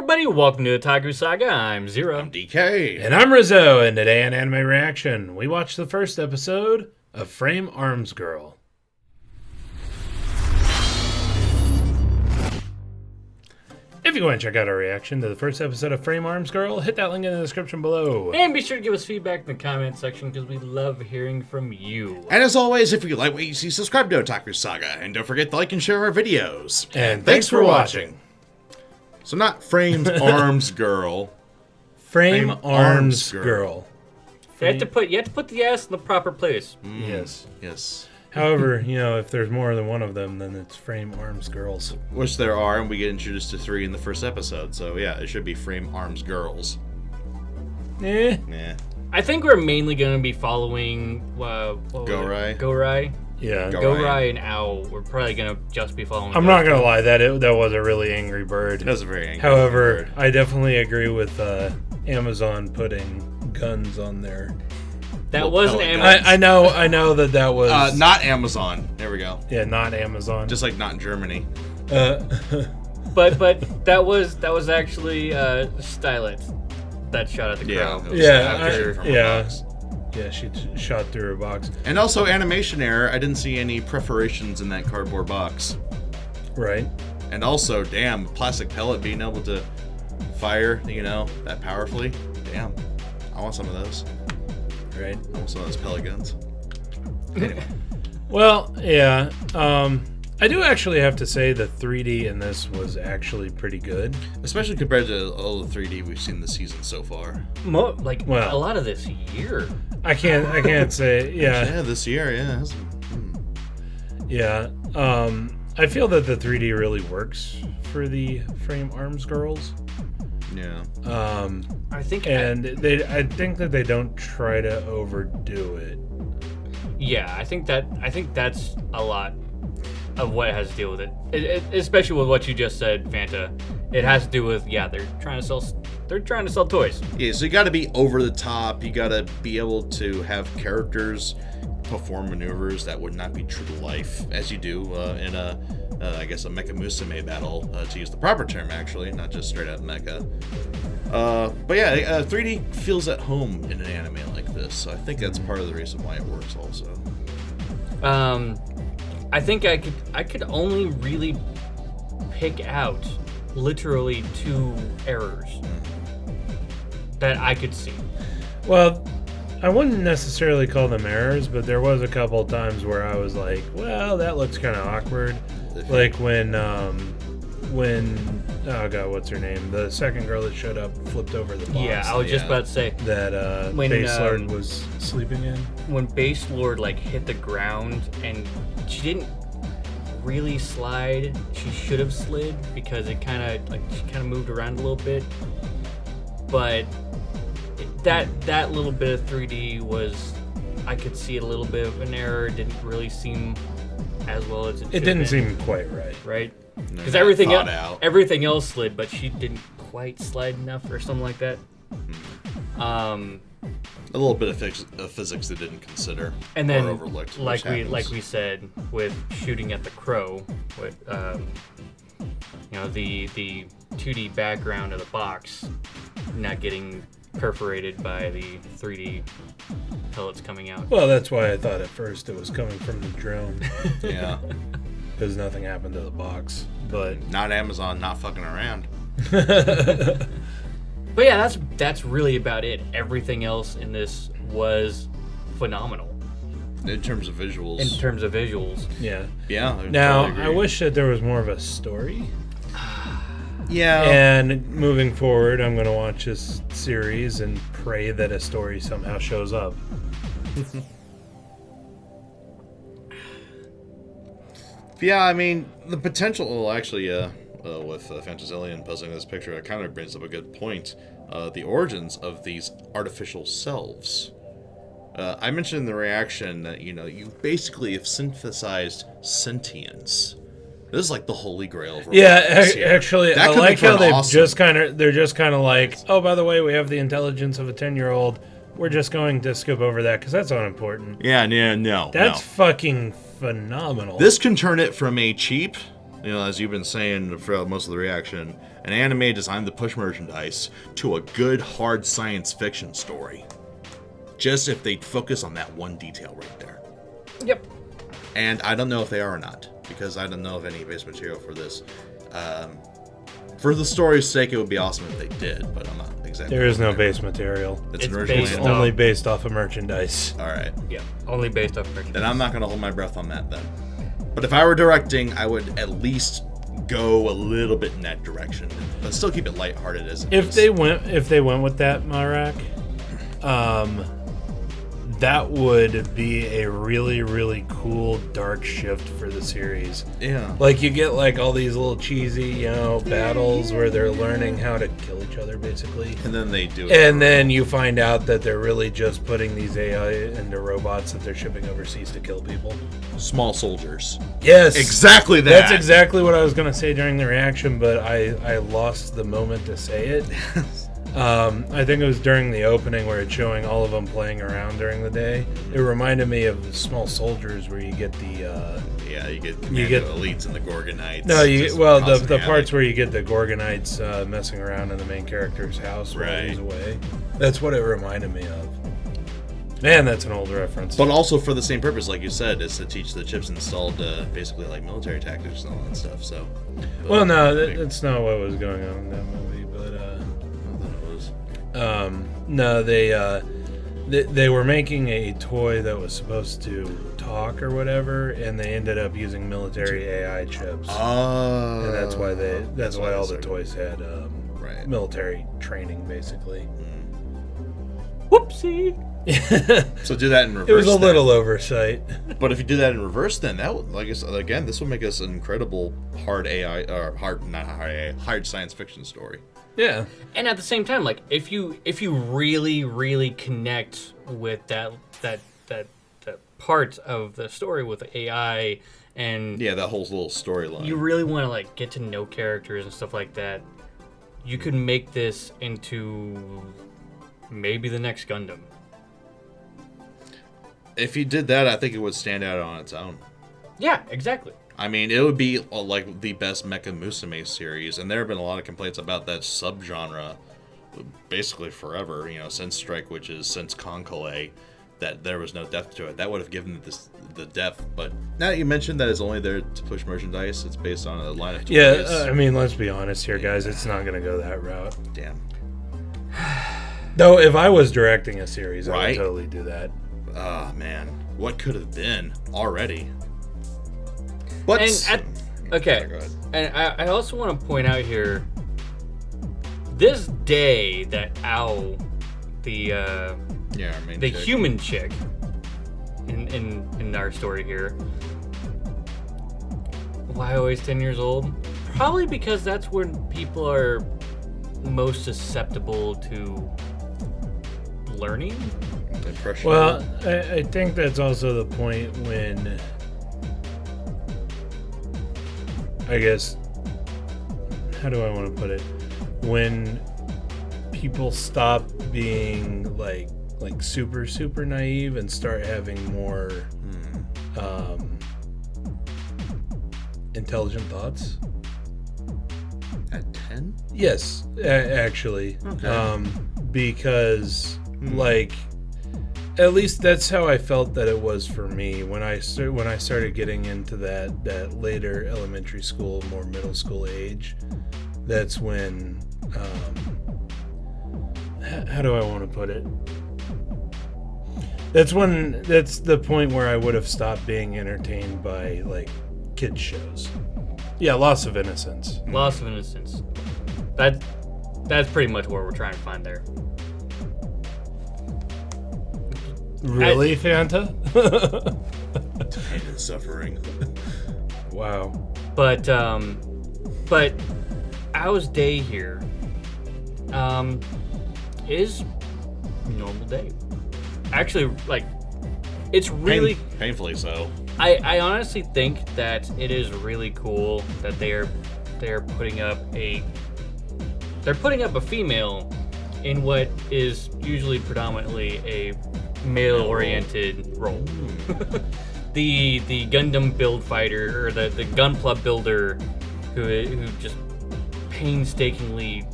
everybody, welcome to Otaku Saga. I'm Zero. I'm DK. And I'm Rizzo, and today on Anime Reaction, we watched the first episode of Frame Arms Girl. If you want to check out our reaction to the first episode of Frame Arms Girl, hit that link in the description below. And be sure to give us feedback in the comment section because we love hearing from you. And as always, if you like what you see, subscribe to Otaku Saga. And don't forget to like and share our videos. And thanks for watching. So not Framed Arms Girl. Frame Arms Girl. You have to put the S in the proper place. Yes. Yes. However, if there's more than one of them, then it's Frame Arms Girls. Which there are, and we get introduced to 3 in the first episode. So yeah, it should be Frame Arms Girls. Eh. Nah. I think we're mainly going to be following Go-Rai. Yeah. Go-Rai and Owl. We're probably going to just be following I'm not going to lie, that was a really angry bird. That was a very angry However, bird. I definitely agree with Amazon putting guns on there. That wasn't pellet Amazon. I know that was... Not Amazon. There we go. Yeah, not Amazon. Just like not in Germany. But that was actually Stylet that shot at the crow. It was Yeah, from a box. Yeah, she shot through her box. And also animation error. I didn't see any perforations in that cardboard box. Right. And also, damn, plastic pellet being able to fire, that powerfully. Damn, I want some of those. Right. I want some of those pellet guns. Anyway. Well, yeah. I do actually have to say the 3D in this was actually pretty good. Especially compared to all the 3D we've seen this season so far. A lot of this year. I can't say, yeah. Yeah, this year, yeah. Yeah. I feel that the 3D really works for the Frame Arms Girls. Yeah. I think that they don't try to overdo it. Yeah, I think that's a lot of what it has to deal with it, especially with what you just said, Fanta. It has to do with they're trying to sell toys. Yeah, so you got to be over the top. You got to be able to have characters perform maneuvers that would not be true to life, as you do in a Mecha Musume battle, to use the proper term, actually, not just straight up mecha. But yeah, 3D feels at home in an anime like this, so I think that's part of the reason why it works also. I think I could only really pick out literally 2 errors that I could see. Well, I wouldn't necessarily call them errors, but there was a couple of times where I was like, well, that looks kind of awkward. Like when oh god, what's her name? The second girl that showed up flipped over the box. Yeah, I was just about to say that when Base Lord was sleeping in. When Base Lord hit the ground and she didn't really slide. She should have slid because it kind of moved around a little bit. But that little bit of 3D was, I could see a little bit of an error. It didn't really seem as well as it didn't seem quite right. Right? Because everything else slid, but she didn't quite slide enough or something like that. A little bit of physics they didn't consider, and then or overlooked. Like we said with shooting at the crow, with the 2D background of the box not getting perforated by the 3D pellets coming out. Well, that's why I thought at first it was coming from the drone. Yeah. Because nothing happened to the box. But not Amazon, not fucking around. But yeah, that's really about it. Everything else in this was phenomenal. In terms of visuals. Yeah. Yeah. Now, totally I wish that there was more of a story. Yeah. And moving forward, I'm going to watch this series and pray that a story somehow shows up. Yeah, I mean, the potential... Well, actually, with Fantazillion posting this picture, it kind of brings up a good point. The origins of these artificial selves. I mentioned in the reaction that, you basically have synthesized sentience. This is like the holy grail of robotics here. Actually, that I like how they're awesome. just kind of like, oh, by the way, we have the intelligence of a 10-year-old. We're just going to skip over that because that's unimportant. Yeah, no. That's fucking phenomenal. This can turn it from a cheap as you've been saying throughout most of the reaction, an anime designed to push merchandise to a good, hard science fiction story. Just if they focus on that one detail right there. Yep. And I don't know if they are or not, because I don't know of any base material for this. For the story's sake, it would be awesome if they did, but I'm not exactly. There is no base material. It's an It's original based anime. Only based off of merchandise. All right. Yeah. Only based off merchandise. Then I'm not going to hold my breath on that then. But if I were directing, I would at least go a little bit in that direction, but still keep it lighthearted as it If is. they went with that, Marak, that would be a really, really cool dark shift for the series. Yeah. Like, you get like all these little cheesy, battles where they're learning how to kill each other, basically. And then they do it. And then you find out that they're really just putting these AI into robots that they're shipping overseas to kill people. Small soldiers. Yes. Exactly that. That's exactly what I was going to say during the reaction, but I lost the moment to say it. I think it was during the opening where it's showing all of them playing around during the day. It reminded me of Small Soldiers, where you get the you get Commando Elites and the Gorgonites. the parts where you get the Gorgonites messing around in the main character's house while he's away. That's what it reminded me of. Man, that's an old reference. But also for the same purpose, like you said, is to teach the chips installed basically like military tactics and all that stuff. So. Well, no, that's not what was going on in that movie, but. No, they were making a toy that was supposed to talk or whatever, and they ended up using military AI chips. Oh. And that's why all the toys had right. military training, basically. Whoopsie. So do that in reverse. It was a then. little oversight. But if you do that in reverse, then that would, like I said, again, this will make us an incredible hard AI or hard science fiction story. Yeah. And at the same time, like if you really, really connect with that part of the story with AI and that whole little storyline, you really want to like get to know characters and stuff like that, you could make this into maybe the next Gundam. If you did that, I think it would stand out on its own. Yeah, exactly. I mean, it would be like the best Mecha Musume series, and there have been a lot of complaints about that subgenre basically forever, since Strike Witches, since Concole, that there was no depth to it. That would have given it the depth, but now that you mentioned that it's only there to push merchandise, it's based on a line of toys. Yeah, I mean, let's be honest here, guys. It's not going to go that route. Damn. Though, if I was directing a series, I would Right? totally do that. Ah, man. What could have been already? But Okay, go ahead. and I also want to point out here, this day that Owl, the our main the chick. human chick, in our story here, why always 10 years old? Probably because that's when people are most susceptible to learning. Impression. Well, I think that's also the point when, I guess, how do I want to put it? When people stop being like super, super naive and start having more intelligent thoughts. At 10? Yes, actually. Okay. Because like, at least that's how I felt that it was for me when I started getting into that later elementary school, more middle school age. That's when, how do I want to put it? That's the point where I would have stopped being entertained by like kids shows. Yeah, loss of innocence. Loss of innocence. That's pretty much what we're trying to find there. Really, Fanta? Pain and suffering. Wow. But Owl's day here is normal day. Actually, like, it's really Painfully so. I honestly think that it is really cool that they're putting up a female in what is usually predominantly a male-oriented role. the Gundam build fighter, or the Gunpla builder who just painstakingly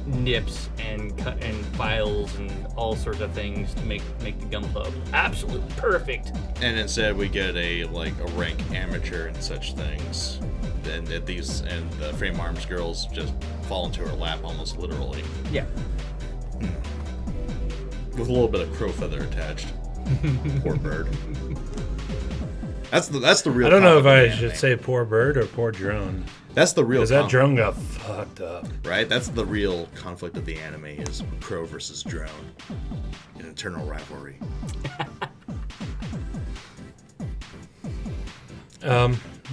nips and files and all sorts of things to make the gun club absolutely perfect. And instead we get a rank amateur and such things. And the frame arms girls just fall into her lap almost literally. Yeah. With a little bit of crow feather attached. Poor bird. That's the real. I don't know if I conflict of the should anime. say poor bird or poor drone. That's the real. Because that conflict, drone got fucked up. right? That's the real conflict of the anime is crow versus drone, an eternal rivalry.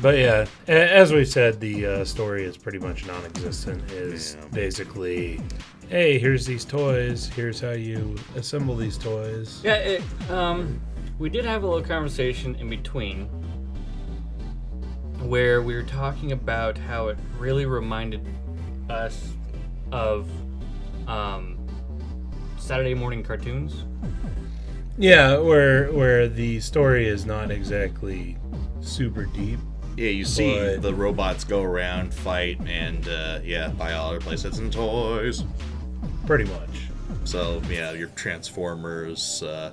But yeah, as we said, the story is pretty much non-existent. Is Yeah. basically, hey, here's these toys. Here's how you assemble these toys. Yeah, we did have a little conversation in between where we were talking about how it really reminded us of Saturday morning cartoons. Yeah, where the story is not exactly super deep. Yeah, you see But- the robots go around, fight, and buy all their playsets and toys. Pretty much. So yeah, your Transformers. Oh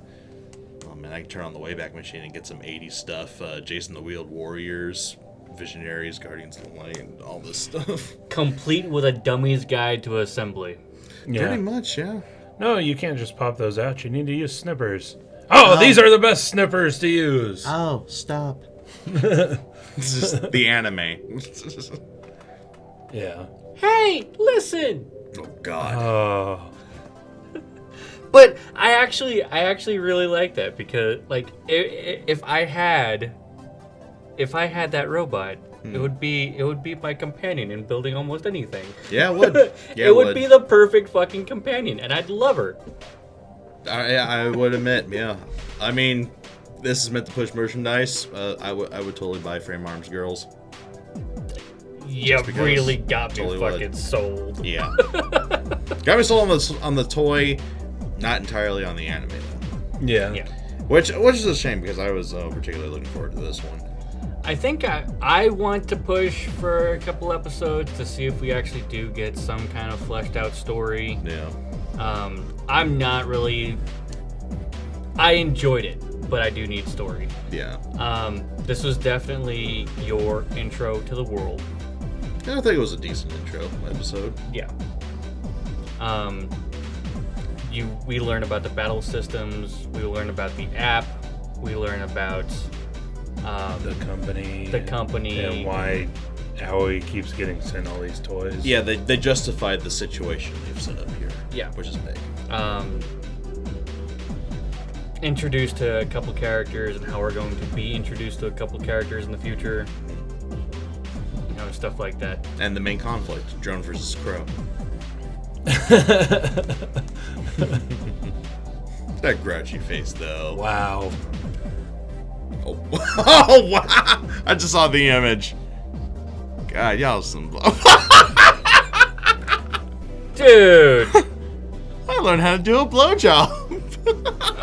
man, I can turn on the Wayback Machine and get some 80s stuff. Jason the Wheeled Warriors, Visionaries, Guardians of the Light, and all this stuff. Complete with a dummy's guide to assembly. Yeah. Pretty much, yeah. No, you can't just pop those out. You need to use snippers. Oh, these are the best snippers to use. Oh, stop. This is the anime. Yeah. Hey, listen! Oh God. Oh. But I actually really like that because if I had that robot, it would be my companion in building almost anything. Yeah, it would. Yeah, it would be the perfect fucking companion, and I'd love her. I would admit, yeah. I mean, this is meant to push merchandise. I would totally buy Frame Arms Girls. You because really got me totally would. fucking sold. Yeah. Got me sold on the toy, not entirely on the anime though. Yeah. Yeah. Which is a shame because I was particularly looking forward to this one. I think I want to push for a couple episodes to see if we actually do get some kind of fleshed out story. Yeah. I'm not really. I enjoyed it, but I do need story. Yeah. This was definitely your intro to the world. And I think it was a decent intro episode. Yeah. We learn about the battle systems. We learn about the app. We learn about The company. company. And how he keeps getting sent all these toys. Yeah, they justified the situation they've set up here. Yeah. Which is big. Introduced to a couple characters and how we're going to be introduced to a couple characters in the future. You know, stuff like that. And the main conflict, drone versus crow. That grouchy face though. Wow. Oh, oh wow! I just saw the image. God, y'all some. Dude! I learned how to do a blowjob.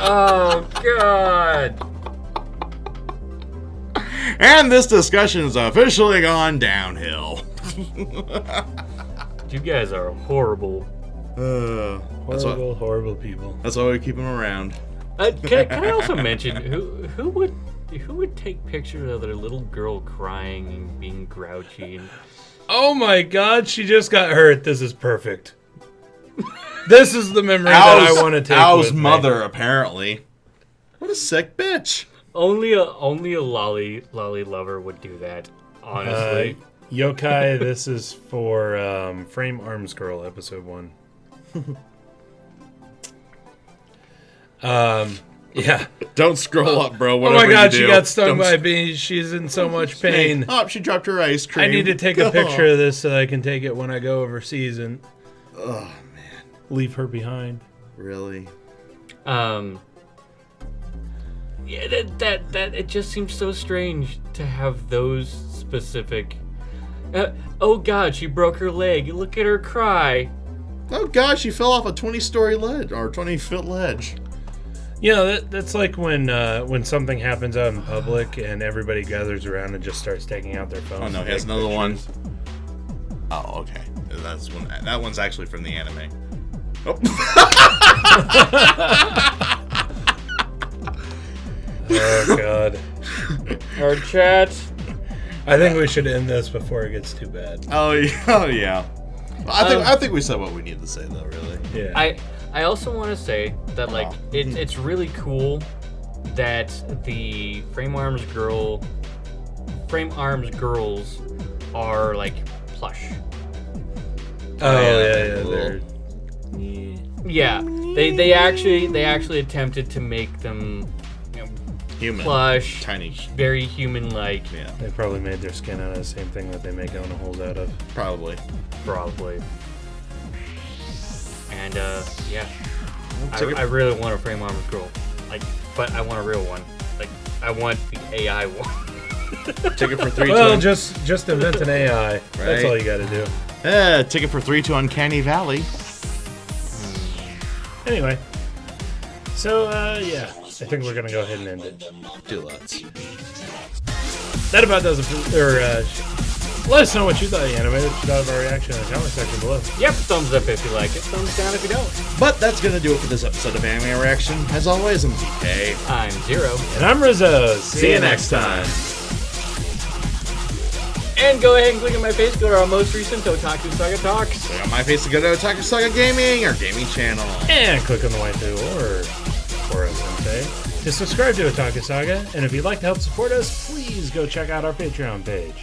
Oh, God! And this discussion has officially gone downhill. You guys are horrible. Horrible people. That's why we keep them around. Can I also mention who would take pictures of their little girl crying and being grouchy? And... Oh my God, she just got hurt. This is perfect. This is the memory that I want to take. Al's with me. mother, apparently. What a sick bitch. Only a lolly lover would do that. Honestly, Yokai, this is for Frame Arms Girl, episode 1. Yeah. Don't scroll up, bro. Oh Whatever my God, you she do. got stung Don't by bees. She's in so much pain. Oh, she dropped her ice cream. I need to take a picture of this so I can take it when I go overseas and Oh, man. leave her behind. Really? yeah, that it just seems so strange to have those specific. Oh God, she broke her leg. Look at her cry. Oh, gosh, she fell off a 20-story ledge, or 20-foot ledge. You know, that's like when something happens out in public and everybody gathers around and just starts taking out their phones. Oh, no, to he has take another one. pictures. Oh, okay. That one's actually from the anime. Oh. Oh god. Our chat. I think we should end this before it gets too bad. Oh yeah. I think we said what we need to say though. Really. Yeah. I also want to say that like it's really cool that the frame arms girls are like plush. Oh yeah. Cool. They're Yeah, they actually attempted to make them, Human. plush, Tiny. very human-like. Yeah. they probably made their skin out of the same thing that they make holes out of. Probably. Probably. And yeah, I really want a frame arms girl, like, but I want a real one. Like, I want the AI one. Ticket for 3 Well, to just invent an AI. That's Right. all you got to do. Ticket for 3 to Uncanny Valley. Anyway, so yeah, I think we're gonna go ahead and end it. Do let's. That about does it. Let us know what you thought of the anime. What you thought of our reaction in the comment section below. Yep, thumbs up if you like it, thumbs down if you don't. But that's gonna do it for this episode of Anime Reaction. As always, I'm DK. I'm Zero. And I'm Rizzo. See you next time. And go ahead and click on my face, go to our most recent Otaku Saga Talks. Click on my face to go to Otaku Saga Gaming, our gaming channel. And click on the waifu or sensei to subscribe to Otaku Saga. And if you'd like to help support us, please go check out our Patreon page.